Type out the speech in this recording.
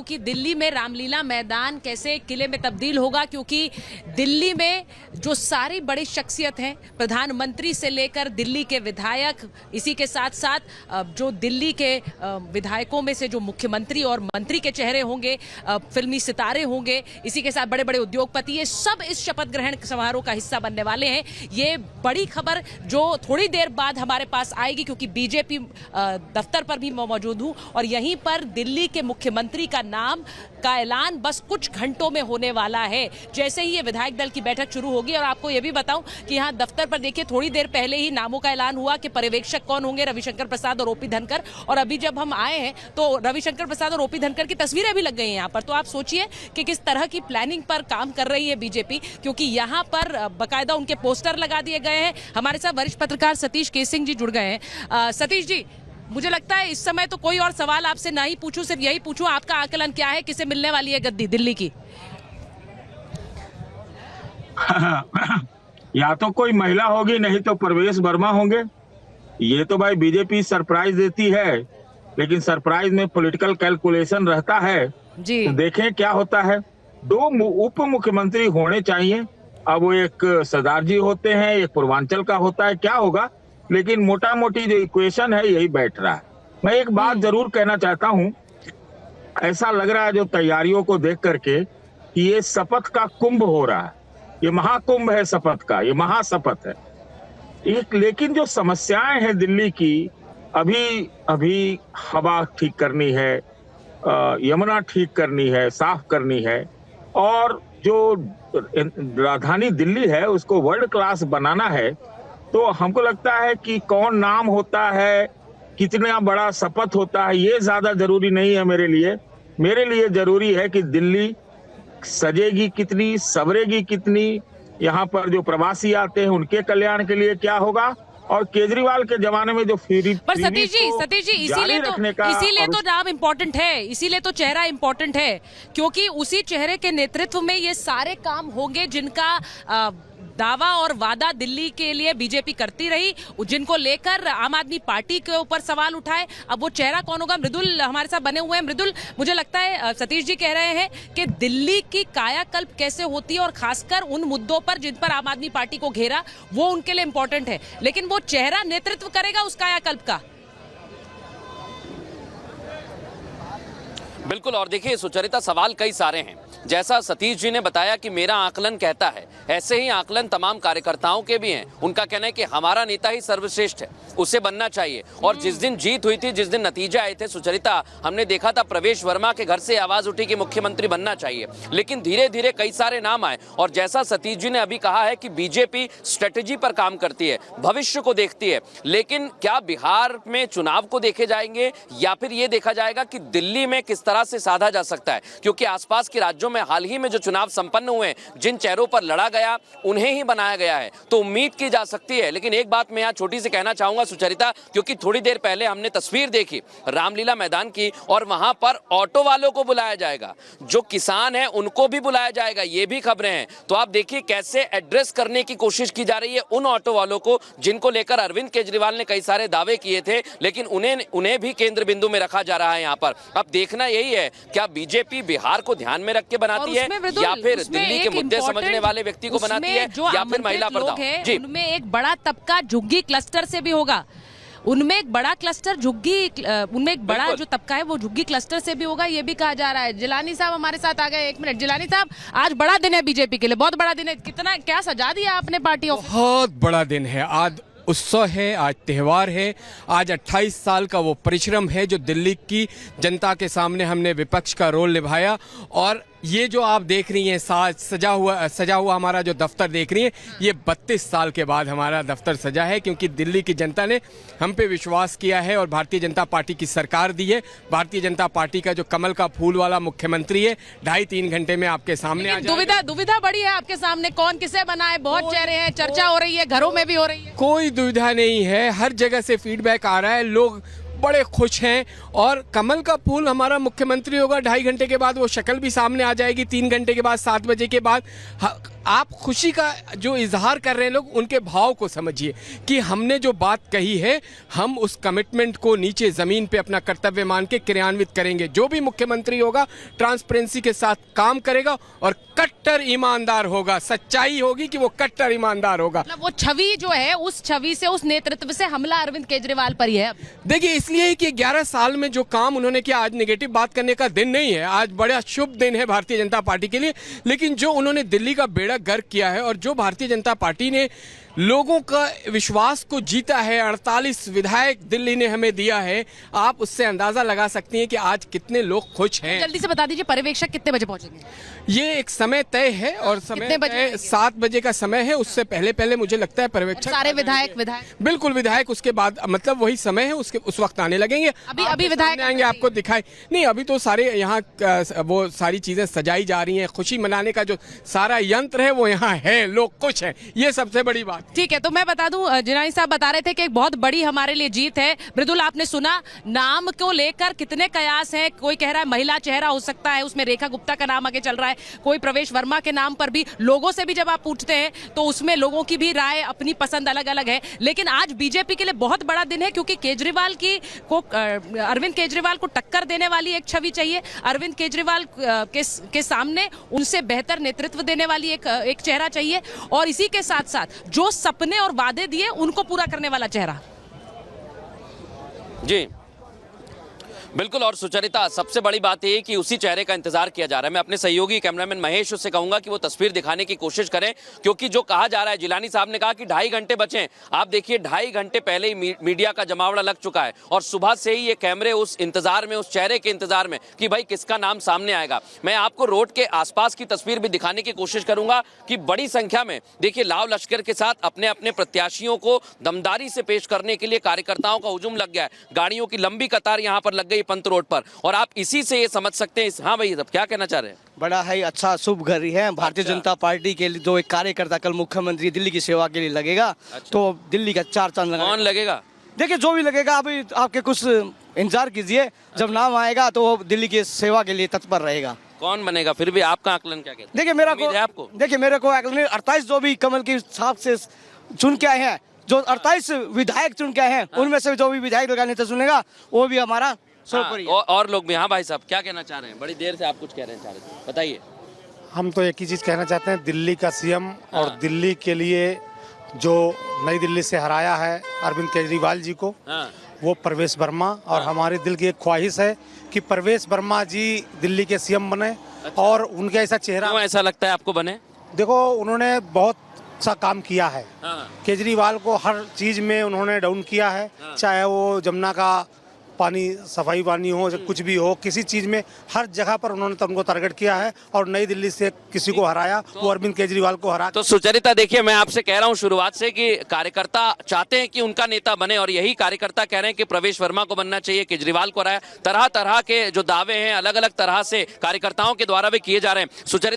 कि दिल्ली में रामलीला मैदान कैसे किले में तब्दील होगा, क्योंकि दिल्ली में जो सारी बड़ी शख्सियत हैं, प्रधानमंत्री से लेकर दिल्ली के विधायक, इसी के साथ साथ जो दिल्ली के विधायकों में से जो मुख्यमंत्री और मंत्री के चेहरे होंगे, फिल्मी सितारे होंगे, इसी के साथ बड़े बड़े उद्योगपति, ये सब इस शपथ ग्रहण समारोह का हिस्सा बनने वाले हैं। ये बड़ी खबर जो थोड़ी देर बाद हमारे पास आएगी, क्योंकि बीजेपी दफ्तर पर भी मौजूद हूं और यहीं पर दिल्ली के मुख्यमंत्री का नाम का ऐलान बस कुछ घंटों में होने वाला है, जैसे ही ये विधायक दल की बैठक शुरू होगी। और आपको ये भी बताऊं कि यहाँ दफ्तर पर देखिए थोड़ी देर पहले ही नामों का ऐलान हुआ कि पर्यवेक्षक कौन होंगे, रविशंकर प्रसाद और ओपी धनखड़। और अभी जब हम आए हैं तो रविशंकर प्रसाद और ओपी धनखड़ की तस्वीरें भी लग गई हैं यहाँ पर। तो आप सोचिए कि किस तरह की प्लानिंग पर काम कर रही है बीजेपी, क्योंकि यहाँ पर बाकायदा उनके पोस्टर लगा दिए गए हैं। हमारे साथ वरिष्ठ पत्रकार सतीश केसिंग जी जुड़ गए हैं। सतीश जी, मुझे लगता है इस समय तो कोई और सवाल आपसे ना ही पूछूं, सिर्फ यही पूछूं, आपका आकलन क्या है, किसे मिलने वाली है गद्दी दिल्ली की? या तो कोई महिला होगी, नहीं तो प्रवेश वर्मा होंगे। ये तो भाई बीजेपी सरप्राइज देती है, लेकिन सरप्राइज में पॉलिटिकल कैलकुलेशन रहता है जी। तो देखें क्या होता है। दो उप मुख्यमंत्री होने चाहिए। अब वो एक सरदार जी होते हैं, एक पूर्वांचल का होता है, क्या होगा, लेकिन मोटा मोटी जो इक्वेशन है यही बैठ रहा है। मैं एक बात जरूर कहना चाहता हूं, ऐसा लग रहा है जो तैयारियों को देख करके कि ये शपथ का कुंभ हो रहा है, ये महाकुंभ है शपथ का, ये महाशपथ है। लेकिन जो समस्याएं हैं दिल्ली की, अभी हवा ठीक करनी है, यमुना ठीक करनी है, साफ करनी है, और जो राजधानी दिल्ली है उसको वर्ल्ड क्लास बनाना है। तो हमको लगता है कि कौन नाम होता है, कितना बड़ा शपथ होता है, ये ज्यादा जरूरी नहीं है मेरे लिए। मेरे लिए जरूरी है कि दिल्ली सजेगी कितनी, सवरेगी कितनी, यहाँ पर जो प्रवासी आते हैं उनके कल्याण के लिए क्या होगा, और केजरीवाल के जमाने में जो पर सतीश जी इसीलिए तो नाम इम्पोर्टेंट है, इसीलिए तो चेहरा इम्पोर्टेंट है, क्योंकि उसी चेहरे के नेतृत्व में ये सारे काम होंगे जिनका दावा और वादा दिल्ली के लिए बीजेपी करती रही, जिनको लेकर आम आदमी पार्टी के ऊपर सवाल उठाए। अब वो चेहरा कौन होगा? मृदुल हमारे साथ बने हुए हैं। मृदुल, मुझे लगता है सतीश जी कह रहे हैं कि दिल्ली की कायाकल्प कैसे होती है, और खासकर उन मुद्दों पर जिन पर आम आदमी पार्टी को घेरा, वो उनके लिए इंपॉर्टेंट है, लेकिन वो चेहरा नेतृत्व करेगा उस कायाकल्प का। बिल्कुल। और देखिए सुचरिता, सवाल कई सारे हैं। जैसा सतीश जी ने बताया कि मेरा आकलन कहता है, ऐसे ही आकलन तमाम कार्यकर्ताओं के भी हैं। उनका कहना है कि हमारा नेता ही सर्वश्रेष्ठ है, उसे बनना चाहिए। और जिस दिन जीत हुई थी, जिस दिन नतीजे आए थे सुचरिता, हमने देखा था प्रवेश वर्मा के घर से आवाज उठी कि मुख्यमंत्री बनना चाहिए, लेकिन धीरे धीरे कई सारे नाम आए। और जैसा सतीश जी ने अभी कहा है कि बीजेपी स्ट्रेटेजी पर काम करती है, भविष्य को देखती है, लेकिन क्या बिहार में चुनाव को देखे जाएंगे या फिर ये देखा जाएगा कि दिल्ली में किस तरह से साधा जा सकता है? क्योंकि आसपास के राज्यों में हाल ही में जो चुनाव संपन्न हुए, जिन चेहरों पर लड़ा गया उन्हें ही बनाया गया है, तो उम्मीद की जा सकती है। लेकिन एक बात मैं यहाँ छोटी सी कहना चाहूंगा सुचरिता, क्योंकि थोड़ी देर पहले हमने तस्वीर देखी रामलीला मैदान की, और वहां पर ऑटो वालों को बुलाया जाएगा, जो किसान हैं उनको भी बुलाया जाएगा, ये भी खबरें हैं। तो आप देखिए कैसे एड्रेस करने की कोशिश की जा रही है उन ऑटो वालों को जिनको लेकर अरविंद केजरीवाल ने कई सारे दावे किए थे, लेकिन उन्हें भी केंद्र बिंदु में रखा जा रहा है यहाँ पर। अब देखना यही है, क्या बीजेपी बिहार को ध्यान में रख के बनाती है, या फिर दिल्ली के मुद्दे समझने वाले व्यक्ति को बनाती है, या फिर महिला प्रधान? जी, उनमें एक बड़ा तबका झुग्गी क्लस्टर से भी होगा, उनमें एक बड़ा क्लस्टर उनमें एक बड़ा जो तबका है वो झुग्गी क्लस्टर से भी होगा, ये भी कहा जा रहा है। जिलानी साहब हमारे साथ आ गए, एक मिनट। जिलानी साहब, आज बड़ा दिन है बीजेपी के लिए, बहुत बड़ा दिन है। कितना क्या सजा दिया आपने पार्टी ऑफिस? बहुत बड़ा दिन है, आज उत्सव है, आज त्यौहार है, आज 28 साल का वो परिश्रम है जो दिल्ली की जनता के सामने हमने विपक्ष का रोल निभाया। और ये जो आप देख रही हैं सजा हुआ हमारा जो दफ्तर देख रही हैं, ये 32 साल के बाद हमारा दफ्तर सजा है, क्योंकि दिल्ली की जनता ने हम पे विश्वास किया है और भारतीय जनता पार्टी की सरकार दी है। भारतीय जनता पार्टी का जो कमल का फूल वाला मुख्यमंत्री है, 2.5-3 घंटे में आपके सामने आ जाएगा। दुविधा बड़ी है आपके सामने, कौन किसे बनाए, बहुत चेहरे हैं, चर्चा हो रही है, घरों में भी हो रही है। कोई दुविधा नहीं है, हर जगह से फीडबैक आ रहा है, लोग बड़े खुश हैं। और कमल का फूल हमारा मुख्यमंत्री होगा, 2.5 घंटे के बाद वो शक्ल भी सामने आ जाएगी, 3 घंटे के बाद, 7 बजे के बाद आप खुशी का जो इजहार कर रहे हैं लोग, उनके भाव को समझिए कि हमने जो बात कही है, हम उस कमिटमेंट को नीचे ज़मीन पे अपना कर्तव्य मान के क्रियान्वित करेंगे। जो भी मुख्यमंत्री होगा ट्रांसपेरेंसी के साथ काम करेगा और कट्टर ईमानदार होगा। सच्चाई होगी कि वो कट्टर ईमानदार होगा। मतलब वो छवि जो है, उस छवि से, उस नेतृत्व से हमला अरविंद केजरीवाल पर ही है। देखिए, इसलिए कि 11 साल में जो काम उन्होंने किया, आज नेगेटिव बात करने का दिन नहीं है, आज बड़ा शुभ दिन है भारतीय जनता पार्टी के लिए। लेकिन जो उन्होंने दिल्ली का बेड़ा गर्क किया है और जो भारतीय जनता पार्टी ने लोगों का विश्वास को जीता है, 48 विधायक दिल्ली ने हमें दिया है, आप उससे अंदाजा लगा सकती हैं कि आज कितने लोग खुश हैं। जल्दी से बता दीजिए, पर्यवेक्षक कितने बजे पहुंचेंगे? ये एक समय तय है और समय तय 7 बजे का समय है। उससे पहले पहले मुझे लगता है पर्यवेक्षक सारे विधायक बिल्कुल विधायक उसके बाद, मतलब वही समय है, उसके उस वक्त आने लगेंगे। अभी विधायक आएंगे, आपको दिखाई नहीं। अभी तो सारे यहाँ वो सारी चीजें सजाई जा रही हैं। खुशी मनाने का जो सारा यंत्र है वो यहाँ है, लोग खुश हैं, ये सबसे बड़ी बात। ठीक है, तो मैं बता दूं, जिनानी साहब बता रहे थे कि एक बहुत बड़ी हमारे लिए जीत है। मृदुल, आपने सुना नाम को लेकर कितने कयास हैं। कोई कह रहा है महिला चेहरा हो सकता है, उसमें रेखा गुप्ता का नाम आगे चल रहा है। कोई प्रवेश वर्मा के नाम पर भी, लोगों से भी जब आप पूछते हैं तो उसमें लोगों की भी राय, अपनी पसंद अलग अलग है। लेकिन आज बीजेपी के लिए बहुत बड़ा दिन है, क्योंकि केजरीवाल की को अरविंद केजरीवाल को टक्कर देने वाली एक छवि चाहिए। अरविंद केजरीवाल के सामने उनसे बेहतर नेतृत्व देने वाली एक चेहरा चाहिए, और इसी के साथ साथ जो सपने और वादे दिए उनको पूरा करने वाला चेहरा। जी बिल्कुल। और सुचरिता, सबसे बड़ी बात यह कि उसी चेहरे का इंतजार किया जा रहा है। मैं अपने सहयोगी कैमरामैन महेश उससे कहूंगा कि वो तस्वीर दिखाने की कोशिश करें, क्योंकि जो कहा जा रहा है, जिलानी साहब ने कहा कि 2.5 घंटे बचे हैं। आप देखिए, 2.5 घंटे पहले ही मीडिया का जमावड़ा लग चुका है और सुबह से ही ये कैमरे उस इंतजार में, उस चेहरे के इंतजार में कि भाई किसका नाम सामने आएगा। मैं आपको रोड के आसपास की तस्वीर भी दिखाने की कोशिश करूंगा कि बड़ी संख्या में देखिए लाव लश्कर के साथ अपने अपने प्रत्याशियों को दमदारी से पेश करने के लिए कार्यकर्ताओं का हुजूम लग गया है। गाड़ियों की लंबी कतार यहां पर लग गई पंत रोड पर, और आप इसी से ये समझ सकते हैं। हाँ भाई, अब क्या कहना चाह रहे हैं? बड़ा है अच्छा शुभ घड़ी है भारतीय जनता पार्टी के लिए। जो एक कार्यकर्ता कल मुख्यमंत्री दिल्ली की सेवा के लिए लगेगा, तो दिल्ली का 4 चांद लगेगा। कौन लगेगा? देखिए, जो भी लगेगा, अभी आपके कुछ इंतजार कीजिए, जब नाम आएगा तो वो दिल्ली की सेवा के लिए तत्पर रहेगा। कौन बनेगा? फिर भी आपका आकलन क्या कहता है? देखिए, मेरे को आकलन 48 जो भी कमल की छाप से चुन के आए हैं, जो 48 विधायक चुन के आए हैं, उनमें से जो भी विधायक लगाने से चुनेगा वो भी हमारा और लोग भी। हाँ भाई साहब, क्या कहना चाह रहे हैं? बड़ी देर से आप कुछ कह रहे हैं, चाह रहे थे, बताइए। हम तो एक ही चीज़ कहना चाहते हैं, दिल्ली का सीएम और दिल्ली के लिए जो नई दिल्ली से हराया है अरविंद केजरीवाल जी को, वो प्रवेश वर्मा। और हमारे दिल की एक ख्वाहिश है कि प्रवेश वर्मा जी दिल्ली के सीएम बने। और उनके ऐसा चेहरा, क्यों ऐसा लगता है आपको बने? देखो, उन्होंने बहुत सा काम किया है। केजरीवाल को हर चीज़ में उन्होंने डाउन किया है, चाहे वो जमुना का पानी, सफाई पानी हो, कुछ भी हो, किसी चीज में हर जगह पर उन्होंने उनको टारगेट किया है। और नई दिल्ली से किसी को हराया, वो अरविंद केजरीवाल को हरा। तो सुचरिता, देखिए, मैं आपसे कह रहा हूं शुरुआत से कि कार्यकर्ता चाहते हैं कि उनका नेता बने, और यही कार्यकर्ता कह रहे हैं कि प्रवेश वर्मा को बनना चाहिए, केजरीवाल को हराया। तरह तरह के जो दावे हैं अलग अलग तरह से कार्यकर्ताओं के द्वारा भी किए जा रहे हैं। सुचरिता,